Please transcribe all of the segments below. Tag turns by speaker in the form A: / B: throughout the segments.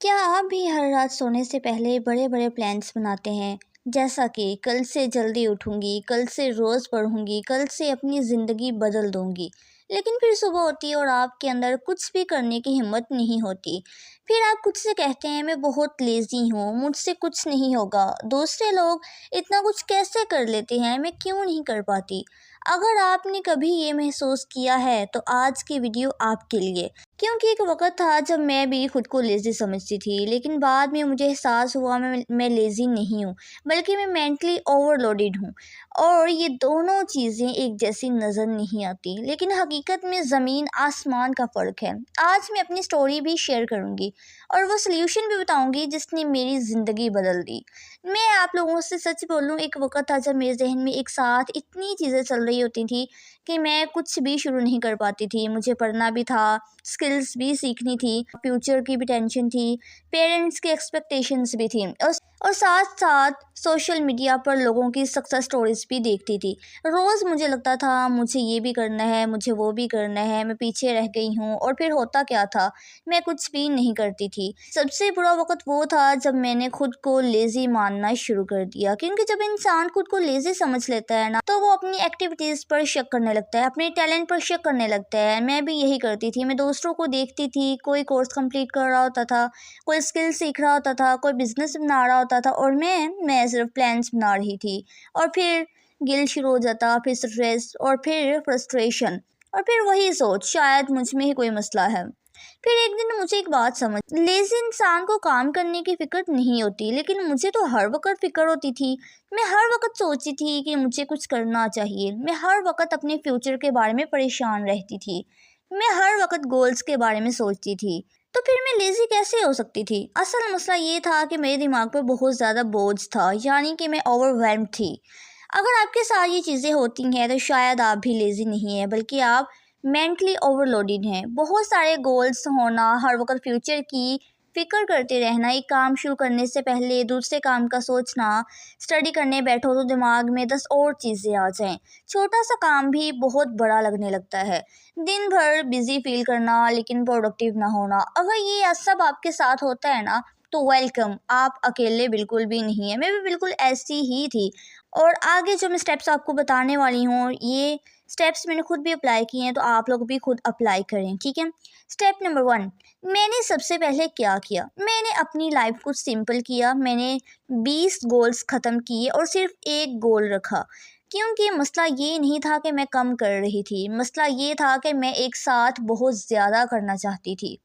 A: क्या आप भी हर रात सोने से पहले बड़े-बड़े प्लान्स बनाते हैं? जैसा कि कल से जल्दी उठूँगी, कल से रोज़ पढ़ूँगी, कल से अपनी ज़िंदगी बदल दूँगी। लेकिन फिर सुबह होती है और आपके अंदर कुछ भी करने की हिम्मत नहीं होती। फिर आप खुद से कहते हैं मैं बहुत लेज़ी हूँ, मुझसे कुछ नहीं होगा। दूसरे लोग इतना कुछ कैसे कर लेते हैं, मैं क्यों नहीं कर पाती? अगर आपने कभी ये महसूस किया है तो आज की वीडियो आपके लिए। क्योंकि एक वक़्त था जब मैं भी खुद को लेज़ी समझती थी, लेकिन बाद में मुझे एहसास हुआ मैं लेज़ी नहीं हूँ, बल्कि मैं मेंटली ओवरलोडेड हूँ। और ये दोनों चीज़ें एक जैसी नज़र नहीं आती, लेकिन हकीकत में ज़मीन आसमान का फ़र्क है। आज मैं अपनी स्टोरी भी शेयर करूँगी और वो सॉल्यूशन भी बताऊँगी जिसने मेरी ज़िंदगी बदल दी। मैं आप लोगों से सच बोलूँ, एक वक़्त था जब मेरे ज़हन में एक साथ इतनी चीज़ें चल रही होती थी कि मैं कुछ भी शुरू नहीं कर पाती थी। मुझे पढ़ना भी था, स्किल्स भी सीखनी थी, फ्यूचर की भी टेंशन थी, पेरेंट्स की एक्सपेक्टेशंस भी थी और साथ-साथ सोशल मीडिया पर लोगों की सक्सेस स्टोरीज़ भी देखती थी। रोज़ मुझे लगता था मुझे ये भी करना है, मुझे वो भी करना है, मैं पीछे रह गई हूँ और फिर होता क्या था, मैं कुछ भी नहीं करती थी। सबसे बुरा वक़्त वो था जब मैंने खुद को लेज़ी मानना शुरू कर दिया, क्योंकि जब इंसान खुद को लेज़ी समझ लेता है ना, तो वो अपनी एक्टिविटीज़ पर शक करने लगता है, अपने टैलेंट पर शक करने लगता है। मैं भी यही करती थी। मैं दूसरों को देखती थी, कोई कोर्स कंप्लीट कर रहा होता था, कोई स्किल सीख रहा होता था, कोई बिज़नेस बना रहा होता था और मैं सिर्फ प्लान्स बना रही थी। और फिर गिल्ट शुरू हो जाता, फिर स्ट्रेस और फिर फ्रस्ट्रेशन और फिर वही सोच, शायद मुझ में ही कोई मसला है। फिर एक दिन मुझे एक बात समझ, लेज़ी इंसान को काम करने की फ़िक्र नहीं होती, लेकिन मुझे तो हर वक़्त फ़िक्र होती थी। मैं हर वक़्त सोचती थी कि मुझे कुछ करना चाहिए। मैं हर वक़्त अपने फ्यूचर के बारे में परेशान रहती थी। मैं हर वक़्त गोल्स के बारे में सोचती थी। तो फिर मैं लेज़ी कैसे हो सकती थी? असल मसला ये था कि मेरे दिमाग पर बहुत ज़्यादा बोझ था, यानी कि मैं ओवरवेल्म्ड थी। अगर आपके साथ ये चीज़ें होती हैं तो शायद आप भी लेज़ी नहीं हैं, बल्कि आप मेंटली ओवरलोडेड हैं। बहुत सारे गोल्स होना, हर वक़्त फ्यूचर की फ़िक्र करते रहना, एक काम शुरू करने से पहले दूसरे काम का सोचना, स्टडी करने बैठो तो दिमाग में 10 और चीज़ें आ जाएँ। छोटा-सा काम भी बहुत बड़ा लगने लगता है। दिन भर बिज़ी फ़ील करना लेकिन प्रोडक्टिव ना होना। अगर ये सब आपके साथ होता है ना, तो वेलकम, आप अकेले बिल्कुल भी नहीं हैं। मैं भी बिल्कुल ऐसी ही थी। और आगे जो मैं स्टेप्स आपको बताने वाली हूँ, ये स्टेप्स मैंने खुद भी अप्लाई किए हैं, तो आप लोग भी खुद अप्लाई करें, ठीक है? स्टेप नंबर 1, मैंने सबसे पहले क्या किया? मैंने अपनी लाइफ को सिंपल किया। मैंने 20 गोल्स ख़त्म किए और सिर्फ एक गोल रखा, क्योंकि मसला ये नहीं था कि मैं कम कर रही थी, मसला ये था कि मैं एक साथ बहुत ज़्यादा करना चाहती थी।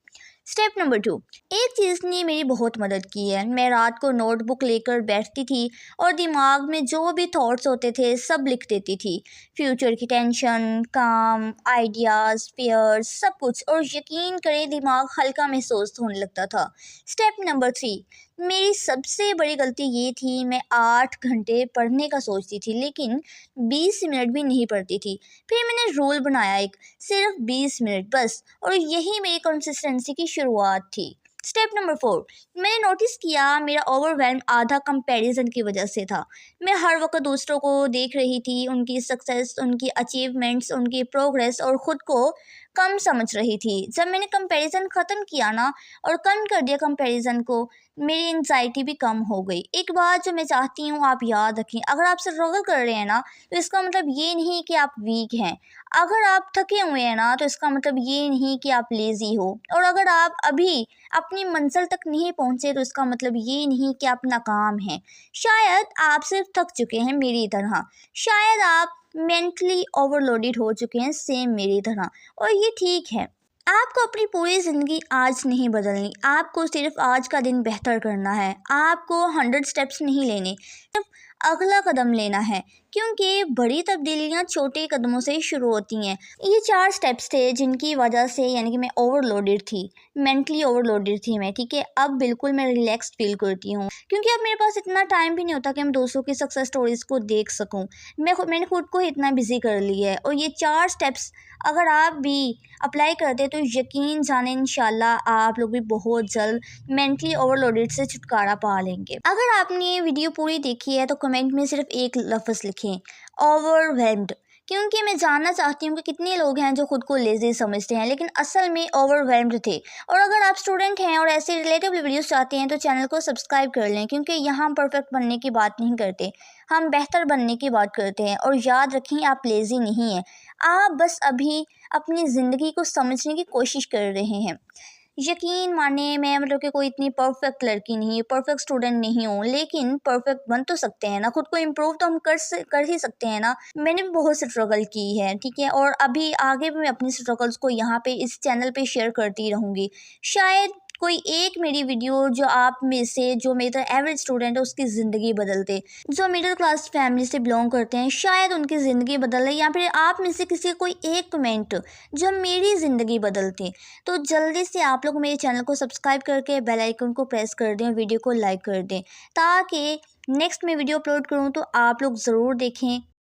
A: स्टेप नंबर 2, एक चीज़ ने मेरी बहुत मदद की है। मैं रात को नोटबुक लेकर बैठती थी और दिमाग में जो भी थॉट्स होते थे सब लिख देती थी। फ्यूचर की टेंशन, काम, आइडियाज़, फियर्स, सब कुछ। और यकीन करें, दिमाग हल्का महसूस होने लगता था। स्टेप नंबर 3, मेरी सबसे बड़ी गलती ये थी, मैं 8 घंटे पढ़ने का सोचती थी, लेकिन 20 मिनट भी नहीं पढ़ती थी। फिर मैंने रूल बनाया एक, सिर्फ 20 मिनट बस, और यही मेरी कंसिस्टेंसी की शुरुआत थी। स्टेप नंबर 4, मैंने नोटिस किया मेरा ओवरवेल्म आधा कंपैरिजन की वजह से था। मैं हर वक्त दूसरों को देख रही थी, उनकी सक्सेस, उनकी अचीवमेंट्स, उनकी प्रोग्रेस, और ख़ुद को कम समझ रही थी। जब मैंने कंपैरिजन ख़त्म किया ना और कम कर दिया कंपैरिजन को, मेरी एंजाइटी भी कम हो गई। एक बात जो मैं चाहती हूँ आप याद रखें, अगर आप स्ट्रगल कर रहे हैं ना, तो इसका मतलब ये नहीं कि आप वीक हैं। अगर आप थके हुए हैं ना, तो इसका मतलब ये नहीं कि आप लेज़ी हो। और अगर आप अभी अपनी मंजिल तक नहीं पहुँचे, तो इसका मतलब ये नहीं कि आप नाकाम हैं। शायद आप सिर्फ थक चुके हैं मेरी तरह। शायद आप मेंटली ओवरलोडेड हो चुके हैं सेम मेरी तरह, और ये ठीक है। आपको अपनी पूरी ज़िंदगी आज नहीं बदलनी, आपको सिर्फ आज का दिन बेहतर करना है। आपको 100 स्टेप्स नहीं लेने, सिर्फ अगला कदम लेना है, क्योंकि बड़ी तब्दीलियां छोटे कदमों से ही शुरू होती हैं। ये 4 स्टेप्स थे जिनकी वजह से, यानी कि मैं ओवरलोडेड थी, मेंटली ओवरलोडेड थी मैं, ठीक है? अब बिल्कुल मैं रिलैक्स्ड फील करती हूँ, क्योंकि अब मेरे पास इतना टाइम भी नहीं होता कि मैं दूसरों की सक्सेस स्टोरीज़ को देख सकूँ। मैंने खुद को इतना बिजी कर लिया है। और ये 4 स्टेप्स अगर आप भी अप्लाई करते तो यकीन जाने इंशाल्लाह आप लोग भी बहुत जल्द मेंटली ओवरलोडेड से छुटकारा पा लेंगे। अगर आपने ये वीडियो पूरी देखी है तो कमेंट में सिर्फ एक लफ्ज़ लिखें, ओवरवेल्म्ड, क्योंकि मैं जानना चाहती हूँ कि कितने लोग हैं जो खुद को लेज़ी समझते हैं लेकिन असल में ओवरवेल्म्ड थे। और अगर आप स्टूडेंट हैं और ऐसे रिलेटेबल वीडियोस चाहते हैं तो चैनल को सब्सक्राइब कर लें, क्योंकि यहाँ हम परफेक्ट बनने की बात नहीं करते, हम बेहतर बनने की बात करते हैं। और याद रखें, आप लेज़ी नहीं हैं, आप बस अभी अपनी ज़िंदगी को समझने की कोशिश कर रहे हैं। यकीन मानिए, मैं मतलब कि कोई इतनी परफेक्ट लड़की नहीं, परफेक्ट स्टूडेंट नहीं हूँ, लेकिन परफेक्ट बन तो सकते हैं ना। खुद को इम्प्रूव तो हम कर ही सकते हैं ना। मैंने भी बहुत स्ट्रगल की है, ठीक है, और अभी आगे भी मैं अपनी स्ट्रगल्स को यहाँ पे इस चैनल पे शेयर करती रहूँगी। शायद कोई एक मेरी वीडियो जो आप में से जो मेरा एवरेज स्टूडेंट है उसकी ज़िंदगी बदल दे, जो मिडिल क्लास फैमिली से बिलोंग करते हैं, शायद उनकी ज़िंदगी बदल है, या फिर आप में से किसी कोई एक कमेंट जो मेरी ज़िंदगी बदलते। तो जल्दी से आप लोग मेरे चैनल को सब्सक्राइब करके बेल आइकन को प्रेस कर दें, वीडियो को लाइक कर दें, ताकि नेक्स्ट में वीडियो अपलोड करूं तो आप लोग ज़रूर देखें,